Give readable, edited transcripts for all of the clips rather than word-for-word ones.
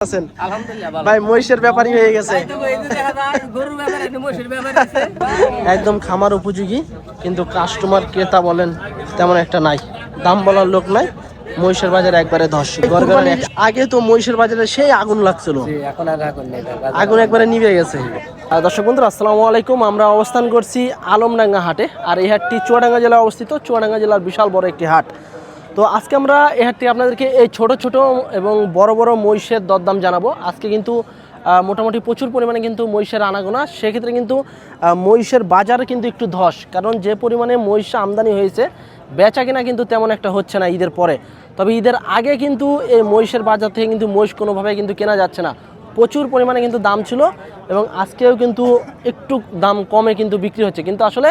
আছেন? ভাই মহিষের ব্যাপারই হয়ে গেছে, একদম খামার উপযোগী, কিন্তু কাস্টমার ক্রেতা বলেন তেমন একটা নাই, দাম বলার লোক নাই। মহিষের বাজার একবারে ধস। আগে তো মহিষের বাজারে সেই আগুন লাগছিল, আগুন একবারে নিভে গেছে। দর্শক বন্ধুরা আসসালামু আলাইকুম, আমরা অবস্থান করছি আলমডাঙ্গা হাটে। আর এই হাটটি চুয়াডাঙ্গা জেলায় অবস্থিত। চুয়াডাঙ্গা জেলার বিশাল বড় একটি হাট। তো আজকে আমরা এই হাটটি আপনাদেরকে এই ছোট ছোট এবং বড় বড় মহিষের দরদাম জানাবো। আজকে কিন্তু মোটামুটি প্রচুর পরিমাণে কিন্তু মহিষের আনাগোনা, সেক্ষেত্রে কিন্তু মহিষের বাজার কিন্তু একটু ধস, কারণ যে পরিমাণে মহিষ আমদানি হয়েছে বেচা কিনা কিন্তু তেমন একটা হচ্ছে না ঈদের পরে। তবে ঈদের আগে কিন্তু এই মহিষের বাজার থেকে কিন্তু মহিষ কোনোভাবে কিন্তু কেনা যাচ্ছে না, প্রচুর পরিমাণে কিন্তু দাম ছিল, এবং আজকেও কিন্তু একটু দাম কমে কিন্তু বিক্রি হচ্ছে, কিন্তু আসলে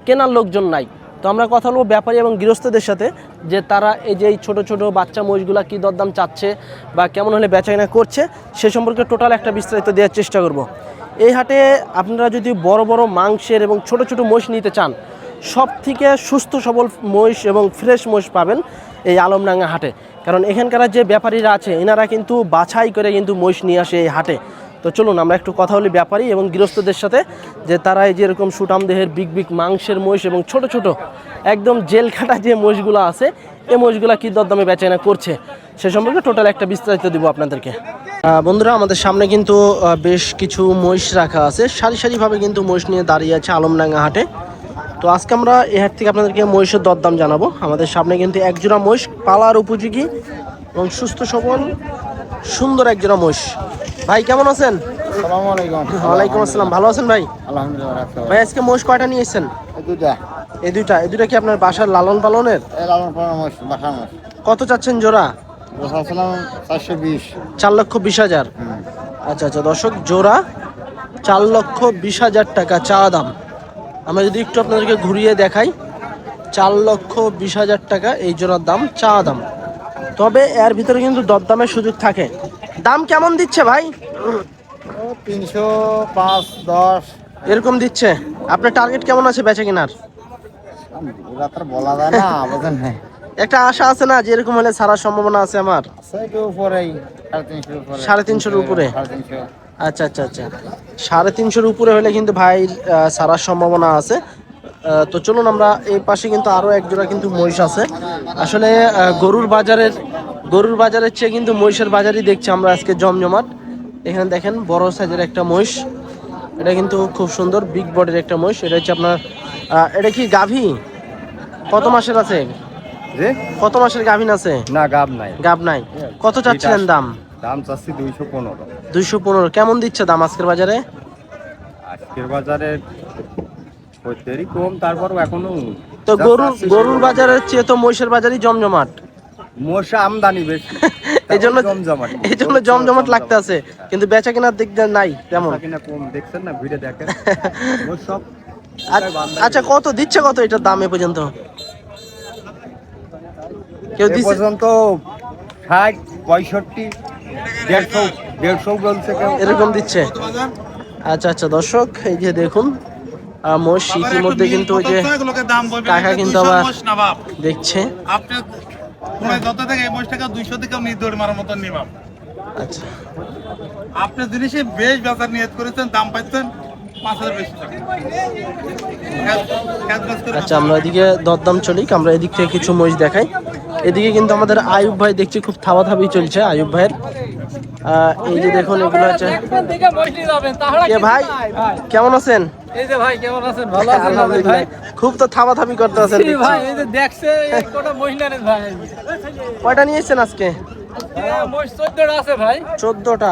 কেনার লোকজন নাই। তো আমরা কথা বলবো ব্যাপারী এবং গৃহস্থদের সাথে, যে তারা এই যে ছোটো ছোটো বাচ্চা মহিষগুলা কী দরদাম চাচ্ছে বা কেমন হলে বেচাকেনা করছে সে সম্পর্কে টোটাল একটা বিস্তারিত দেওয়ার চেষ্টা করব। এই হাটে আপনারা যদি বড় বড় মাংসের এবং ছোট ছোট মহিষ নিতে চান, সব থেকে সুস্থ সবল মহিষ এবং ফ্রেশ মহিষ পাবেন এই আলমডাঙ্গা হাটে। কারণ এখানকার যে ব্যাপারীরা আছে এনারা কিন্তু বাছাই করে কিন্তু মহিষ নিয়ে আসে এই হাটে। তো চলুন আমরা একটু কথা বলি ব্যাপারী এবং গৃহস্থদের সাথে, যে তারা এই যে এরকম সুটাম দেহের বিগ বিগ মাংসের মহিষ এবং ছোট ছোট একদম জেল খাটা যে মহিষগুলো আছে এই মহিষগুলো কী দরদামে বেচাকেনা করছে সে সম্পর্কে টোটাল একটা বিস্তারিত দিব আপনাদেরকে। বন্ধুরা আমাদের সামনে কিন্তু বেশ কিছু মহিষ রাখা আছে, সারি সারিভাবে কিন্তু মহিষ নিয়ে দাঁড়িয়ে আছে আলমডাঙ্গা হাটে। তো আজকে আমরা এই হাট থেকে আপনাদেরকে মহিষের দরদাম জানাবো। আমাদের সামনে কিন্তু একজোড়া মহিষ, পালার উপযোগী এবং সুস্থ সবল সুন্দর একজোড়া মহিষ। ভাই কেমন আছেন? আসসালামু আলাইকুম। ওয়ালাইকুম আসসালাম, ভালো আছেন ভাই? আলহামদুলিল্লাহ। ভাই আজকে মহিষ কয়টা নিয়ে এসেছেন? এই দুইটা কি আপনার বাসার লালন পালনের? লালন পালন মোষ, বাসা মোষ। কত চাচ্ছেন জোড়া? বসাছিলাম 420। 4,20,000। আচ্ছা আচ্ছা দর্শক, জোড়া 4,20,000 টাকা চা দাম। আমরা যদি একটু আপনাদেরকে ঘুরিয়ে দেখাই, 4,20,000 টাকা এই জোড়ার দাম, চা দাম। তবে এর ভিতরে কিন্তু দরদামের সুযোগ থাকে। দাম কেমন দিচ্ছে ভাই? 305, 10 এরকম দিচ্ছে। আপনার টার্গেট কেমন আছে বেচা কেনার? বলা যায় না, বুঝেন? একটা আশা আছে না যে এরকম হলে ছাড়ার সম্ভাবনা আছে আমার? 350-এর উপরে। আচ্ছা আচ্ছা আচ্ছা, 350-এর উপরে হলে কিন্তু ভাই ছাড়ার সম্ভাবনা আছে। তো চলুন আমরা এই পাশে কিন্তু আরো এক জোড়া কিন্তু মহিষ আছে। আসলে গরুর বাজারের চেয়ে কিন্তু মহিষের বাজারই দেখছি আমরা আজকে জমজমাট। এখানে দেখেন বড় সাইজের একটা মহিষ, এটা কিন্তু খুব সুন্দর বিগ বডির একটা মহিষ। এটা হচ্ছে আপনার এটা কি গাভী? কত মাসের আছে? কত মাসের গাভীন আছে? না, গাব নাই। গাব নাই। কত চাচ্ছিলেন দাম? দাম চাচ্ছি 215। 215 কেমন দিচ্ছে দাম আজকের বাজারে? আজকের বাজারে ওইটারই কম, তারপরও এখনো তো গরুর বাজারের চেয়ে তো মহিষের বাজারই জমজমাট। মোষা আমদানি বেশি, এই জন্য জমজমাট লাগতে আছে, কিন্তু বেচা কেনার দিক দিয়ে নাই তেমন। কম দেখছেন না, ভিড়ে দেখেন সব। আচ্ছা কত দিচ্ছে, কত এটার দাম এ পর্যন্ত? কেউ দিচ্ছে পর্যন্ত 60, 65, 150 বলছে কেউ, এরকম দিচ্ছে। আচ্ছা আচ্ছা দর্শক, এই যে দেখুন মহিষ ইতিমধ্যে কিন্তু ওই যে টাকা কিন্তু আবার দেখছে। আচ্ছা আপনি জিনিসে বেশ বেচার নিয়ত করেছেন, দাম পাচ্ছেন 5,000 বেশি টাকা। আচ্ছা আমরা এদিকে দরদাম চলি, আমরা এদিক থেকে কিছু মহিষ দেখাই। এদিকে কিন্তু আমাদের আয়ুব ভাই দেখছি খুব থাবাথাবি চলছে আয়ুব ভাইয়ের। এই যে দেখুন এগুলো হচ্ছে। ভাই কেমন আছেন? এই যে ভাই কেমন আছেন? ভালো আছেন? আলহামদুলিল্লাহ। খুব তো থাবাথাবি করতে আছেন ভাই, এই যে দেখছে কোটা মহিলা নেন ভাই। কয়টা নিয়েছেন আজকে? মহিষ 14টা আছে ভাই। 14টা।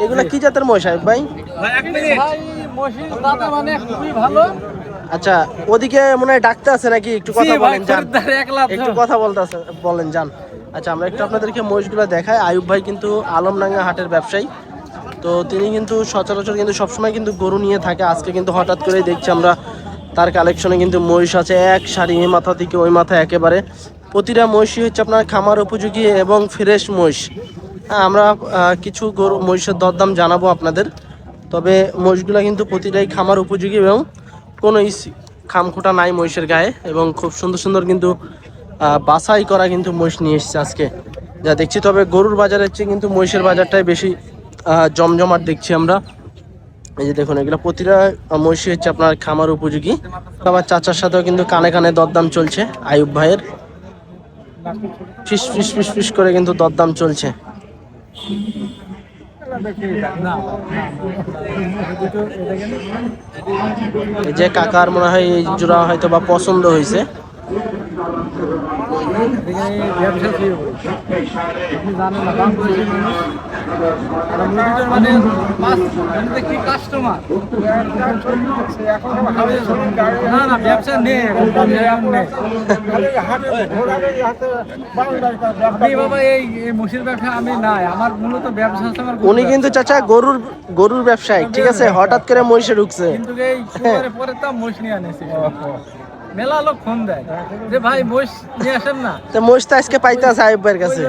এগুলা কি জাতের মহিষ আয়ুব ভাই? ভাই এক মিনিট ভাই, মহিষ দাদা মানে খুবই ভালো। আচ্ছা ওদিকে মনে হয় ডাকতে আছে নাকি, একটু কথা বলেন যান, একটু কথা বলেন যান। আচ্ছা আমরা একটু আপনাদেরকে মহিষগুলো দেখাই। আয়ুব ভাই কিন্তু আলমডাঙ্গা হাটের ব্যবসায়ী, তো তিনি কিন্তু সচরাচর কিন্তু সবসময় কিন্তু গরু নিয়ে থাকে। আজকে কিন্তু হঠাৎ করেই দেখছি আমরা তার কালেকশনে কিন্তু মহিষ আছে এক সারি, এই মাথা থেকে ওই মাথা একেবারে। প্রতিটা মহিষই হচ্ছে আপনার খামার উপযোগী এবং ফ্রেশ মহিষ। হ্যাঁ আমরা কিছু গরু মহিষের দরদাম জানাবো আপনাদের। তবে মহিষগুলো কিন্তু প্রতিটাই খামার উপযোগী এবং কোনো খামখোটা নাই মহিষের গায়ে, এবং খুব সুন্দর সুন্দর কিন্তু বাছাই করা কিন্তু মহিষ নিয়ে এসছে আজকে। যা দেখছি। তবে গরুর বাজারের চেয়ে কিন্তু মহিষের বাজারটাই বেশি জমজমাট দেখছি আমরা। এই যে দেখুন, এগুলো প্রতিটা মহিষই হচ্ছে আপনার খামার উপযোগী। আমার চাচার সাথেও কিন্তু কানে কানে দরদাম চলছে আয়ুব ভাইয়ের। ফিস ফিস ফিস ফিস করে কিন্তু দরদাম চলছে। এই যে কাকার মনে হয় এই জোড়া হয়তো বা পছন্দ হয়েছে। উনি কিন্তু চাচা গরুর ব্যবসায়ী, ঠিক আছে, হঠাৎ করে মহিষে ঢুকছে। মেলা লোক ফোন দেয় যে ভাই মোষ নিয়ে আসেন না, তো মোষ তো আজকে পাইতে আছে আয়ুব ভাইয়ের কাছে।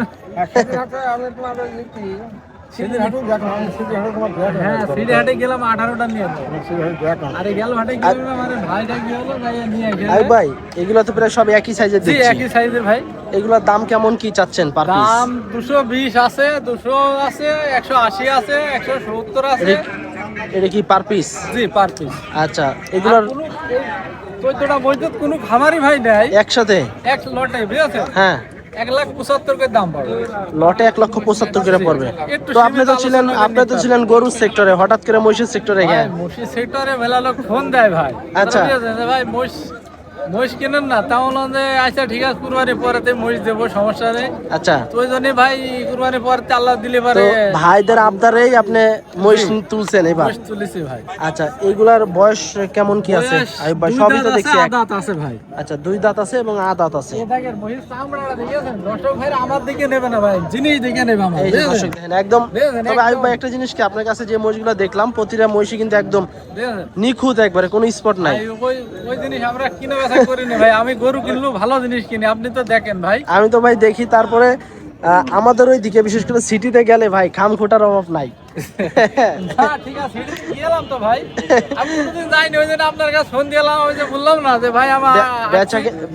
হ্যাঁ, সিডি হাটে গেলাম 18টা নিয়ে। আরে গেল হাটে গেলাম, মানে ভাইটা কি হলো নিয়ে আসে। আয়ুব ভাই এগুলো তো প্রায় সব একই সাইজের জি, দেখছি। একই সাইজের ভাই। এগুলোর দাম কেমন কি চাচ্ছেন পার পিস? দাম 220 আছে, 200 আছে, 180 আছে, 170 আছে। এটা কি পার পিস? জি, পার পিস। আচ্ছা, এগুলোর 14টা মজদুত কোনো খামারি ভাই দেয় একসাথে এক লটে, বুঝেছেন? হ্যাঁ, 1,75,000 করে দাম পড়বে। লটে 1,75,000 করে পড়বে। একটু তো আপনি তো ছিলেন গরুর সেক্টরে, হঠাৎ করে মহিষের সেক্টরে গেলেন। মহিষ সেক্টরে মেলা লোক ফোন দেয় ভাই। আচ্ছা। ভাই মহিষ কিনেন না, তাহলে আচ্ছা ঠিক আছে, কুরবানি পরেতে মহিষ দেবো, সমস্যা নেই। আচ্ছা, তো ওই জন্য ভাই কুরবানি পরেতে আল্লাহ দিলে তো পারে ভাইদের আবদারেই আপনি মহিষ তুলছেন এবার। মহিষ তুলেছি ভাই। আচ্ছা, এগুলার বয়স কেমন কি আছে আয়ুব ভাই? সবই তো দেখছি এক। দাঁত আছে ভাই। আচ্ছা, 2 দাঁত আছে এবং আ দাঁত আছে। এটাকে মহিষ চামড়াটা দেখেছেন? দর্শক ভাই আমার দিকে নেবে না ভাই, জিনিস দেখে নেবে আমার। এই যে দর্শক দেখেন একদম। দেখেন, তবে আয়ুব একদম। ভাই একটা জিনিস কি, আপনার কাছে যে মহিষগুলো দেখলাম প্রতিটা মহিষই কিন্তু একদম দেখেন? নিখুঁত, একবারে কোনো স্পট নাই। ভাই, ওই জিনিস আমরা কিনে বেচা করি না ভাই। আমি গরু কিনলেও ভালো জিনিস কিনি, আপনি তো দেখেন ভাই। আমি তো ভাই দেখি। তারপরে আমাদের ওই দিকে বিশেষ করে সিটিতে গেলে ভাই খামখোটার অভাব নাই। না, ঠিক আছে, গেলাম তো ভাই। আমি কোনোদিন যাইনি, ওই জন্য আপনার কাছে ফোন দিলাম। ওই যে বললাম না যে ভাই আমার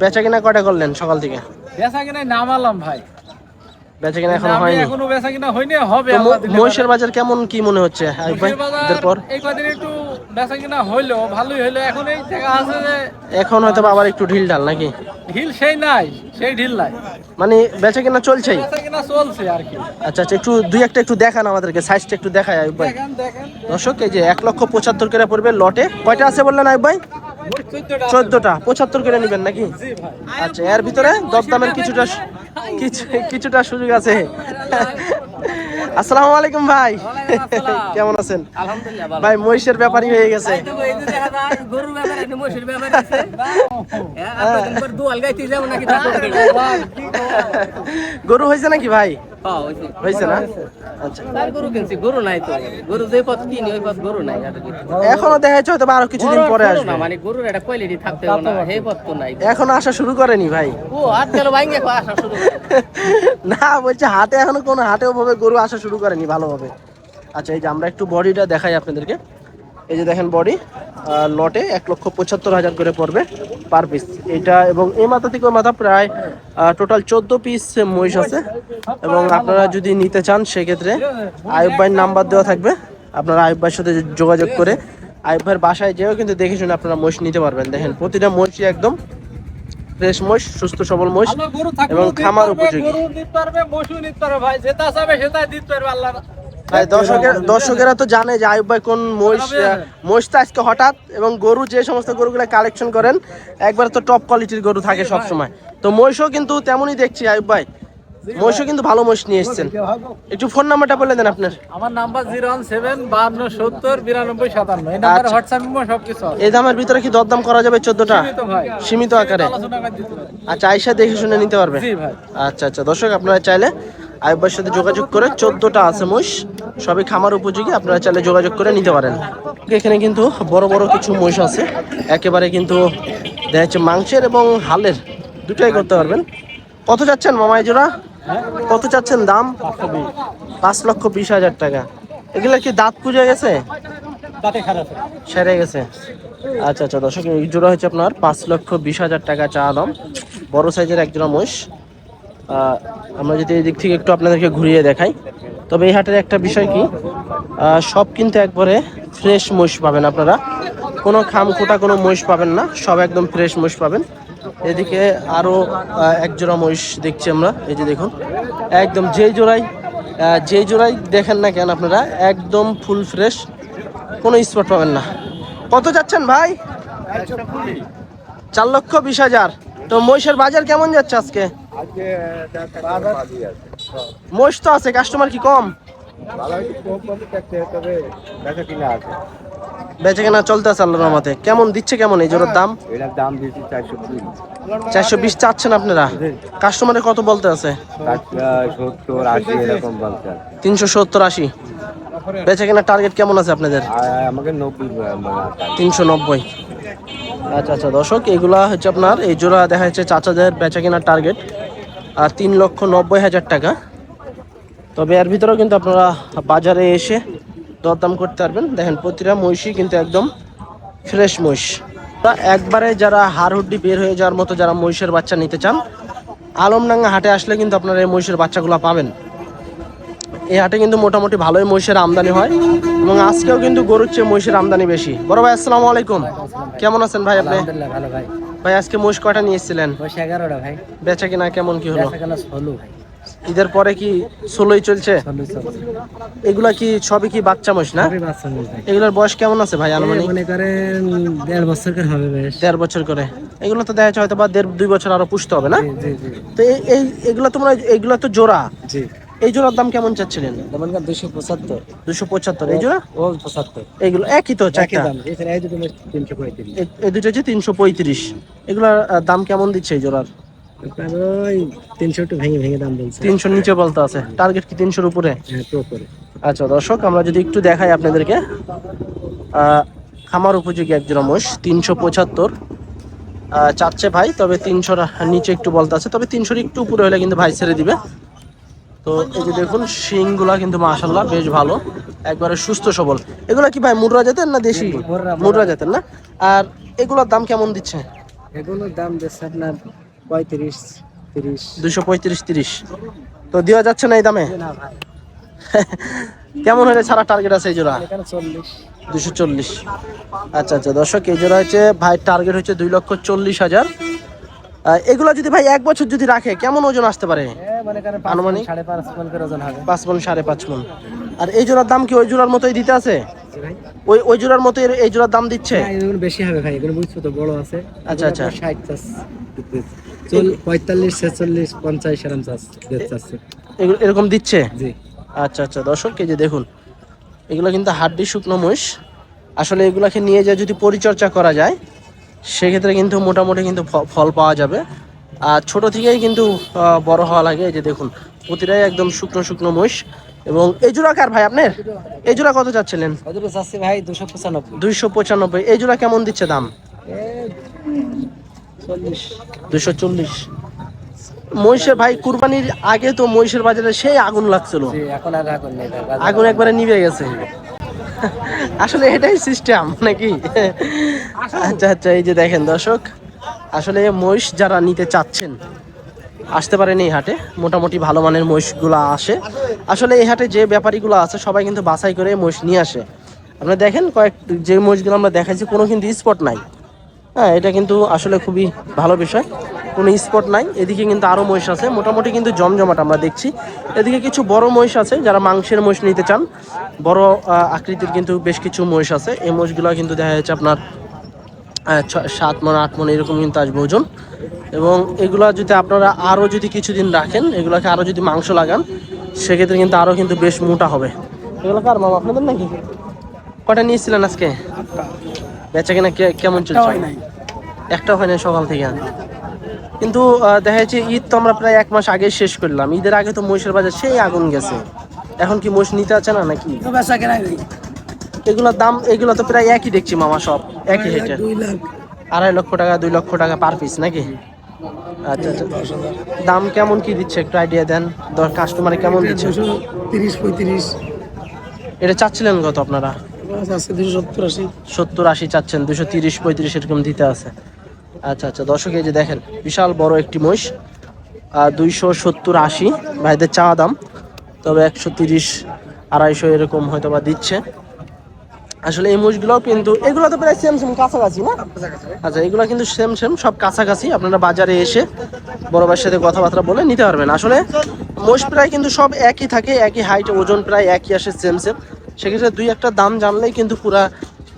বেচা কিনা কয়টা করলেন সকাল থেকে? বেচা কিনা নামালাম ভাই। বেচা কিনা এখনো আমি হয়নি? এখনো বেচা কিনা হয়নি, হবে তো আল্লাহ দিলে মহিষের পারে। বাজার কেমন কি মনে হচ্ছে আয়ুব ভাই? মহিষের বাজার ঈদের পর এই কদিন একটু বেচা কিনা হইলো, ভালোই হইলো। এখন এই দেখা আছে যে এখন হয়তো বা আবার একটু ঢিল ঢাল নাকি? ঢিল সেই নাই, সেই ঢিল নাই, মানে বেচা কিনা চলছেই। বেচা কিনা চলছে আর কি। আচ্ছা আচ্ছা, একটু দুই একটা একটু দেখান আমাদেরকে, সাইজটা একটু দেখায় আয়ুব ভাই। দেখেন দেখেন, দর্শক এই যে 1,75,000 করে পড়বে লটে। কয়টা আছে বললেন আয়ুব ভাই? 14টা। 75 করে নেবেন নাকি? জি ভাই। আচ্ছা, এর ভিতরে দরদামের কিছুটা সুযোগ আছে। আসসালামু আলাইকুম ভাই, কেমন আছেন? আলহামদুলিল্লাহ ভালো। ভাই মহিষের ব্যাপারই হয়ে গেছে। এই যে দেখা যায় গরুর ব্যাপারে একটা মহিষের ব্যাপারে আছে। আপনাদের উপর দুয়াল গাইতে যাবো নাকি তা করবে না। গরু হয়েছে নাকি ভাই? হ্যাঁ, হইছে। হয়েছে না? আচ্ছা, তার গরু কিনছি, গরু নাই তো। গরু যে পথ কিনি ওই পথ গরু নাই। এখনো দেখা যাচ্ছে হয়তো বা আরো কিছুদিন পরে আসবে। না, মানে গরুর একটা কোয়ালিটি থাকতে হবে না, সেই পথ তো নাই। এখনো আসা শুরু করেনি ভাই? ও আট গেল ভাঙ্গে আসা শুরু করে। না, বলছে হাটে এখনো কোনো হাটেও ভাবে গরু আসা শুরু করেনি ভালোভাবে। আচ্ছা, এই যে আমরা একটু বডিটা দেখাই আপনাদেরকে। এই যে দেখেন বডি, লটে 1,75,000 করে পড়বে পার পিস এটা। এবং এই মাথা থেকে ওই মাথা প্রায় টোটাল 14 পিস মহিষ আছে। এবং আপনারা যদি নিতে চান সেক্ষেত্রে আয়ুব ভাইয়ের নাম্বার দেওয়া থাকবে, আপনারা আয়ুব ভাইয়ের সাথে যোগাযোগ করে আয়ুব ভাইয়ের বাসায় যেও কিন্তু দেখে শুনে আপনারা মহিষ নিতে পারবেন। দেখেন প্রতিটা মহিষই একদম ফ্রেশ মহিষ, সুস্থ সবল মহিষ ভালো গরু থাকলে এবং দিতে খামার পারবে, উপযোগী। গরু দিতে পারবে, মহিষও নিতে পারবে ভাই। যেটা চাবে সেটাই দিতে পারবে আল্লাহ। ভাই দর্শকেরা তো জানে যে আয়ুব ভাই কোন মহিষ তো আজকে হঠাৎ। এবং গরু যে সমস্ত গরুগুলো কালেকশন করেন একবার তো টপ কোয়ালিটির গরু থাকে সব সময়। তো মহিষও কিন্তু তেমনই দেখছি আয়ুব ভাই, মহিষও কিন্তু ভালো মহিষ নিয়ে এসেছেন। একটু ফোন নাম্বারটা বলে দেন আপনার। আমার নাম্বার 01752709257। এই নাম্বারে আচ্ছা। হোয়াটসঅ্যাপ ইমো সবকিছু আছে। এই দামের ভিতরে কি দরদাম করা যাবে? 14টা সীমিত ভাই, সীমিত আকারে? আলোচনা করে দিতে পারবে। আচ্ছা, আয়সা দেখে শুনে নিতে পারবে? জি ভাই। আচ্ছা আচ্ছা, দর্শক আপনারা চাইলে আয়ুব ভাইয়ের সাথে যোগাযোগ করে 14টা আছে মহিষ, সবই খামার উপযোগী, আপনারা চাইলে যোগাযোগ করে নিতে পারেন। এখানে কিন্তু বড় বড় কিছু মহিষ আছে, একেবারে কিন্তু দেখা যাচ্ছে মাংসের এবং হালের দুটাই করতে পারবেন। কত যাচ্ছেন মামাই জোড়া? কত চাচ্ছেন দাম? 5,20,000 টাকা। এগুলা কি দাঁত পুজে গেছে? সেরে গেছে। আচ্ছা আচ্ছা, দর্শক এই জোড়া হচ্ছে আপনার 5,20,000 টাকা চা দাম। বড় সাইজের এক জোড়া মহিষ। আমরা যদি এই দিক থেকে একটু আপনাদেরকে ঘুরিয়ে দেখাই, তবে এই হাটের একটা বিষয় কি, সব কিন্তু একবারে ফ্রেশ মহিষ পাবেন আপনারা, কোনো খামখোটা কোনো মহিষ পাবেন না, সব একদম ফ্রেশ মহিষ পাবেন। এদিকে আরও এক জোড়া মহিষ দেখছি আমরা, এই যে দেখুন একদম যেই জোড়াই দেখেন না কেন আপনারা একদম ফুল ফ্রেশ, কোনো স্পট পাবেন না। কত যাচ্ছেন ভাই? 4,20,000। তো মহিষের বাজার কেমন যাচ্ছে আজকে? মহিষ তো আছে, কাস্টমার কি কম? বেচে কেনা চলতে আছে আল্লাহর রহমতে। কেমন দিচ্ছে, কেমন এই জোড়ার দাম? এটার দাম দিয়েছি 420। 420 চাচ্ছেন আপনারা? কাস্টমারে কত বলতে আছে? 70, 80 এরকম বলতে। 370, 80। বেচে কেনার টার্গেট কেমন আছে আপনাদের? আমাকে 90 390। আচ্ছা আচ্ছা দর্শক, এগুলা হচ্ছে আপনার এই জোড়া দেখা যাচ্ছে চাচাদের বেচা কেনার টার্গেট 3,90,000 টাকা। তবে এর ভিতরেও কিন্তু আপনারা বাজারে এসে দরদাম করতে পারবেন। দেখেন প্রতিটা মহিষই কিন্তু একদম ফ্রেশ মহিষ। একবারে যারা হাড়হুড্ডি বের হয়ে যাওয়ার মতো যারা মহিষের বাচ্চা নিতে চান, আলমডাঙ্গা হাটে আসলে কিন্তু আপনারা এই মহিষের বাচ্চাগুলো পাবেন। এই হাটে কিন্তু মোটামুটি ভালোই মহিষের আমদানি হয়, এবং আজকেও কিন্তু গরুর চেয়ে মহিষের আমদানি বেশি। বড় ভাই আসসালামু আলাইকুম, কেমন আছেন ভাই আপনি? ভালো ভাই। ভাই আজকে মহিষ কয়টা নিয়ে এসেছিলেন? 11টা ভাই। বেচা কিনা কেমন কি হলো? হলো ভাই। ঈদের পরে কি 16ই চলছে? এগুলা কি সবই কি বাচ্চা মহিষ না? এগুলোর বয়স কেমন আছে ভাই আনুমানিক? মনে করেন 1.5 বছর করে হবে ভাই। 1.5 বছর করে। এগুলো তো দেখা যাচ্ছে হয়তো বা 1.5-2 বছর আরো পুষতে হবে না? জি জি। তো এগুলো তোমরা, এগুলো তো জোড়া, জি। এই জোড়ার দাম কেমন চাচ্ছিলেন? 275। 275। এই জোড়া? ও 75। এগুলো একই তো চারটা? এখানে এই দুটো 335। এই দুটো হচ্ছে 335। এগুলোর দাম কেমন দিচ্ছে এই জোড়ার? আপনার ওই 300 একটু ভেঙে ভেঙে দাম বলছে। 300 নিচে বলতে আছে। টার্গেট কি 300-র উপরে? হ্যাঁ, তো উপরে। আচ্ছা দর্শক, আমরা যদি একটু দেখাই আপনাদেরকে, খামার উপযোগী এক জোড়া মোষ 375 চাচ্ছে ভাই। তবে 300-র নিচে একটু বলতে আছে, তবে 300-র একটু উপরে হলে কিন্তু ভাই ছেড়ে দিবে। তো এই যে দেখুন শিংগুলা কিন্তু মাশাআল্লাহ বেশ ভালো, একবারে সুস্থ সবল। এগুলা কি ভাই মুর্রা জাতের না দেশি? মুর্রা জাতের না? আর এগুলোর দাম কেমন দিচ্ছে? এগুলোর দাম দিচ্ছে আপনার 35, 30। 235, 30। তো দেওয়া যাচ্ছে না এই দামে? না ভাই। কেমন হলে ছাড়া টার্গেট আছে এই জোড়া? এখানে 40। 240। আচ্ছা আচ্ছা দর্শক, এই জোড়া হচ্ছে ভাই টার্গেট হচ্ছে 2,40,000। এগুলা যদি ভাই 1 বছর যদি রাখে কেমন ওজন আসতে পারে মানে কারণ আনুমানিক? 5.5 মণ করে ওজন হবে। 5 মণ, 5.5 মণ। আর এই জোড়ার দাম কি ওই জোড়ার মতোই দিতে আছে? ভাই ওই জোড়ার মতো এই জোড়ার দাম দিচ্ছে? না, এগুলো বেশি হবে ভাই, এগুলো বুঝছো তো বড় আছে। আচ্ছা আচ্ছা। 60 45, 46, 50 এরকম চাচ্ছে। এরকম দিচ্ছে? জি। আচ্ছা আচ্ছা দর্শক, এই যে দেখুন এগুলো কিন্তু হাড্ডি শুকনো মহিষ। আসলে এগুলাকে নিয়ে যা যদি পরিচর্যা করা যায় সেক্ষেত্রে কিন্তু মোটামুটি কিন্তু ফল পাওয়া যাবে। আর ছোট থেকেই কিন্তু বড় হওয়া লাগে। এই যে দেখুন প্রতিটাই একদম শুকনো শুকনো মহিষ। এবং এই জোড়া কার ভাই আপনার? এই জোড়া কত চাচ্ছিলেন? ওদের চাচ্ছি ভাই 295। 295। এই জোড়া কেমন দিচ্ছে দাম? 40। 240। মহিষের ভাই কুরবানির আগে তো মহিষের বাজারে সেই আগুন লাগছিল, জি, এখন আর আগুন নেই ভাই। আগুন একবারে নিভে গেছে। আসলে এটাই সিস্টেম নাকি? আচ্ছা আচ্ছা, এই যে দেখেন দর্শক, আসলে মহিষ যারা নিতে চাচ্ছেন আসতে পারেন এই হাটে। মোটামুটি ভালো মানের মহিষগুলো আসে। আসলে এই হাটে যে ব্যাপারীগুলো আছে সবাই কিন্তু বাছাই করে মহিষ নিয়ে আসে। আপনারা দেখেন যে মহিষগুলো আমরা দেখাচ্ছি কোনো কিন্তু স্পট নাই। হ্যাঁ, এটা কিন্তু আসলে খুবই ভালো বিষয়, কোনো স্পট নাই। এদিকে কিন্তু আরও মহিষ আছে, মোটামুটি কিন্তু জমজমাট আমরা দেখছি। এদিকে কিছু বড় মহিষ আছে, যারা মাংসের মহিষ নিতে চান বড় আকৃতির কিন্তু বেশ কিছু মহিষ আছে। এই মহিষগুলো কিন্তু দেখা যাচ্ছে আপনার 7 মণ 8 মণ এরকম কিন্তু আসবে ওজন। এবং এগুলা যদি আপনারা আরও যদি কিছুদিন রাখেন, এগুলোকে আরও যদি মাংস লাগান সেক্ষেত্রে কিন্তু আরও কিন্তু বেশ মোটা হবে। এগুলো কার মামা আপনাদের নাকি? কটা নিয়েছিলেন আজকে? বেচা কিনা কেমন চলছে? একটা হয় না সকাল থেকে। কিন্তু দেখা যাচ্ছে ঈদ তো আমরা প্রায় 1 মাস আগে শেষ করলাম। ঈদের আগে তো মহিষের বাজার সেই আগুন গেছে। এখন কি মহিষ নিতে আছে না নাকি? এগুলোর দাম এগুলো তো প্রায় একই দেখছি মামা, সব একই রেটে। 2.5 লক্ষ টাকা 2 লক্ষ টাকা পার পিস নাকি? আচ্ছা আচ্ছা। দাম কেমন কি দিচ্ছে একটু আইডিয়া দেন, কাস্টমারে কেমন দিচ্ছে? 30-35। এটা চাচ্ছিলেন কত আপনারা? 70-80 চাচ্ছেন, 230-35 এরকম দিতে আছে। আচ্ছা আচ্ছা দর্শক, এই যে দেখেন বিশাল বড় একটি মহিষ। 270-80 ভাইদের চাওয়া দাম, তবে 130-250 এরকম হয়তো বা দিচ্ছে। আসলে এই মোষগুলো কিন্তু এগুলো তো প্রায় সেম কাছাকাছি না? আচ্ছা, এগুলো কিন্তু সেম সব কাছাকাছি। আপনারা বাজারে এসে বড় ভাইয়ের সাথে কথাবার্তা বলে নিতে পারবেন। আসলে মোষ প্রায় কিন্তু সব একই থাকে, একই হাইট, ওজন প্রায় একই আসে, সেম সেক্ষেত্রে দুই একটা দাম জানলেই কিন্তু পুরা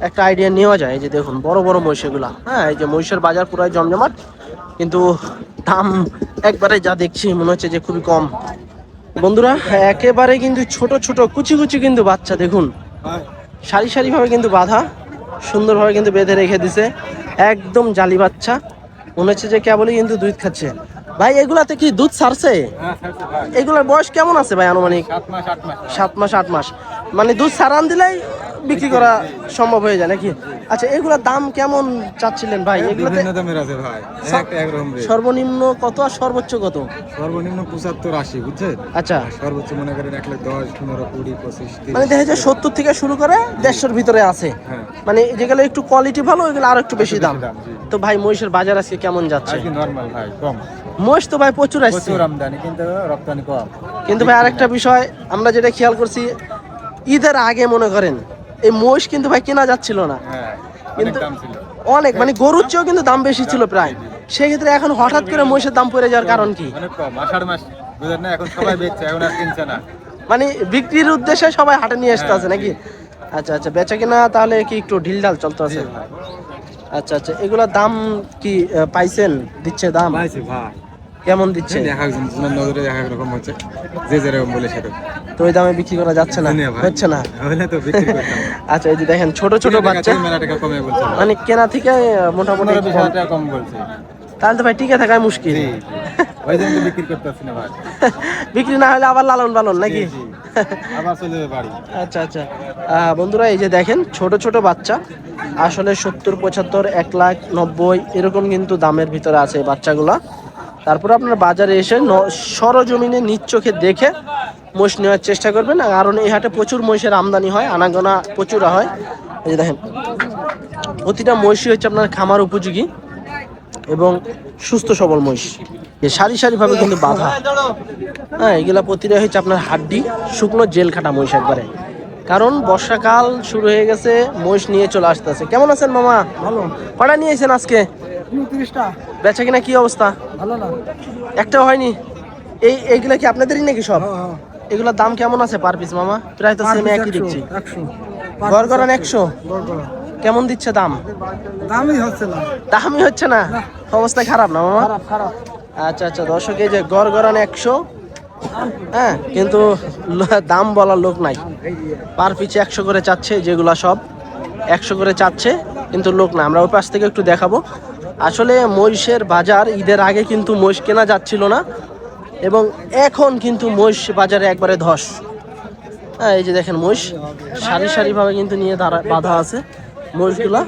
একটা আইডিয়া নেওয়া যায়। এই যে দেখুন বড় বড় মহিষ এগুলা, হ্যাঁ, এই যে মহিষের বাজার পুরাই জমজমাট, কিন্তু দাম একবারে যা দেখছি মনে হচ্ছে যে খুবই কম। বন্ধুরা একেবারে কিন্তু ছোট ছোট কুচি কুচি কিন্তু বাচ্চা দেখুন, সারি সারি ভাবে কিন্তু বাঁধা, সুন্দরভাবে কিন্তু বেঁধে রেখে দিছে, একদম জালি বাচ্চা, মনে হচ্ছে যে কেবলই কিন্তু দুধ খাচ্ছে। ভাই এগুলাতে কি দুধ ছাড়ছে? এগুলার বয়স কেমন আছে ভাই আনুমানিক? 7 মাস 8 মাস, মানে দুধ ছাড়ান দিলেই বিক্রি করা সম্ভব হয়ে যায় নাকি? আচ্ছা, এগুলার দাম কেমন চাচ্ছিলেন ভাই? এগুলাতে দামের আছে ভাই, একরকম রেট। সর্বনিম্ন কত আর সর্বোচ্চ কত? সর্বনিম্ন 75-80, বুঝছেন? আচ্ছা, সর্বোচ্চ মনে করেন 1,10,000, 15, 20, 25, 30। মানে দেখা যায় 70 থেকে শুরু করে 150-এর ভিতরে আছে। হ্যাঁ। মানে যেগুলো একটু কোয়ালিটি ভালো ওইগুলো আরো একটু বেশি দাম। জি। তো ভাই মহিষের বাজার আজকে কেমন যাচ্ছে? আজকে নরমাল ভাই, কম। মহিষ তো ভাই প্রচুর আসছে, প্রচুর আমদানি, কিন্তু রপ্তানি কম। কিন্তু ভাই আরেকটা বিষয় আমরা যেটা খেয়াল করছি, ঈদের আগে মনে করেন এই মহিষ কিন্তু ভাই কেনা যাচ্ছিল না, হ্যাঁ, অনেক কিন্তু দাম ছিল। অনেক, মানে গরুর চেয়েও কিন্তু দাম বেশি ছিল প্রায়। সেক্ষেত্রে এখন হঠাৎ করে মহিষের দাম পড়ে যাওয়ার কারণ কি? অনেক কম, আষাঢ় মাস, বুঝলেন না? এখন সবাই বেচছে, এখন আর কিনছে না। মানে বিক্রির উদ্দেশ্যে সবাই হাটে নিয়ে আসতে আছে নাকি? আচ্ছা আচ্ছা, বেচা কিনা তাহলে কি একটু ঢিলঢাল চলতে আছে? আচ্ছা আচ্ছা, এগুলোর দাম কি পাইছেন? দিচ্ছে দাম পাইছি ভাই, কেমন দিচ্ছে? দেখা নজরে দেখা রকম হচ্ছে, যে যেরকম বলে সেরকম। তো ওই দামে বিক্রি করা যাচ্ছে না, হচ্ছে না। তাহলে তো বিক্রি করতাম। আচ্ছা, এই যে দেখেন ছোট ছোট বাচ্চা, মেলা টাকা কমে বলছে, মানে কেনা থেকে মোটামুটি 15-20 টাকা কম বলছে। তাহলে তো ভাই টিকে থাকাই মুশকিল। ওই জন্য তো বিক্রি করতে পারছি না ভাই। বিক্রি না হলে আবার লালন পালন নাকি? আবার চলে যাবে বাড়ি। আচ্ছা আচ্ছা, বন্ধুরা এই যে দেখেন ছোট ছোট বাচ্চা, আসলে 70-75, 1,90,000 এরকম কিন্তু দামের ভিতরে আছে এই বাচ্চাগুলা। তারপরে আপনার বাজারে এসে সরজমিনে নিজ চোখে দেখে মহিষ নেওয়ার চেষ্টা করবেন, কারণ এই হাটে প্রচুর মহিষের আমদানি হয়, আনাগোনা প্রচুর হয়। এই যে দেখেন প্রতিটা মহিষই হচ্ছে আপনার খামার উপযোগী এবং সুস্থ সবল মহিষ, সারি সারি ভাবে কিন্তু বাঁধা। হ্যাঁ, এগুলা প্রতিটা হচ্ছে আপনার হাড্ডি শুকনো জেল খাটা মহিষ একবারে, কারণ বর্ষাকাল শুরু হয়ে গেছে, মহিষ নিয়ে চলে আসতেছে। কেমন আছেন মামা? ভালো। কটা নিয়েছেন আজকে? 29টা। বেচা কিনা কি অবস্থা? ভালো না, একটাও হয়নি। এইগুলা কি আপনাদেরই নাকি সব? এগুলোর দাম কেমন আছে পার পিস মামা? প্রায় তো সেম একই দেখছি। 100 গড়গড়ান 100 কেমন দিচ্ছে দাম? দামই হচ্ছে না। দামই হচ্ছে না, অবস্থা খারাপ না মামা? খারাপ। আচ্ছা আচ্ছা, দর্শক এই যে গড়গড়ান 100, হ্যাঁ, কিন্তু দাম বলার লোক নাই। পার পিছে 100 করে চাচ্ছে, যেগুলা সব 100 করে চাচ্ছে, কিন্তু লোক না। আমরা ওই পাশ থেকে একটু দেখাবো। আসলে মহিষের বাজার ঈদের আগে কিন্তু মহিষ কেনা যাচ্ছিল না, এবং এখন কিন্তু মহিষ বাজারে একবারে ধস। হ্যাঁ, এই যে দেখেন মহিষ সারি সারি ভাবে কিন্তু নিয়ে বাঁধা আছে। মহিষগুলা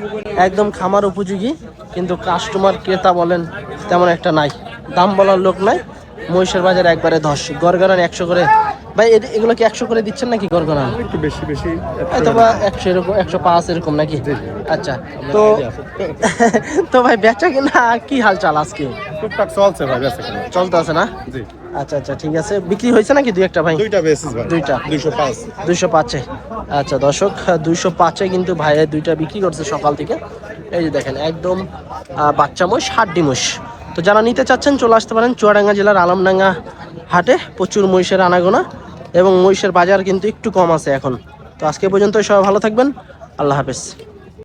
একদম খামার উপযোগী, কিন্তু কাস্টমার ক্রেতা বলেন তেমন একটা নাই, দাম বলার লোক নাই। মহিষের বাজারে একবারে ধস। গড়গড়ান 100 করে ভাই, এগুলো কি 100 করে দিচ্ছেন নাকি গড়গড়ান? একটু বেশি বেশি, অথবা 100 এরকম, 105 এরকম নাকি? আচ্ছা, তো তো ভাই বেচা কিনা কি হাল চাল আজকে? টুকটাক চলছে ভাই, বেচা কিনা চলতে আছে না? জি। আচ্ছা আচ্ছা, ঠিক আছে। বিক্রি হয়েছে নাকি দুই একটা ভাই? দুইটা বেসিস ভাই, দুইটা 205। 205-এ। আচ্ছা দর্শক, 205-এ কিন্তু ভাইয়ের দুইটা বিক্রি করছে সকাল থেকে। এই যে দেখেন একদম বাচ্চা মহিষ, হাড্ডি মহিষ। তো যারা নিতে চাচ্ছেন চলে আসতে পারেন চুয়াডাঙ্গা জেলার আলমডাঙ্গা হাটে। প্রচুর মহিষের আনাগোনা এবং মহিষের বাজার কিন্তু একটু কম আছে এখন। তো আজকে পর্যন্ত সবাই ভালো থাকবেন, আল্লাহ হাফেজ।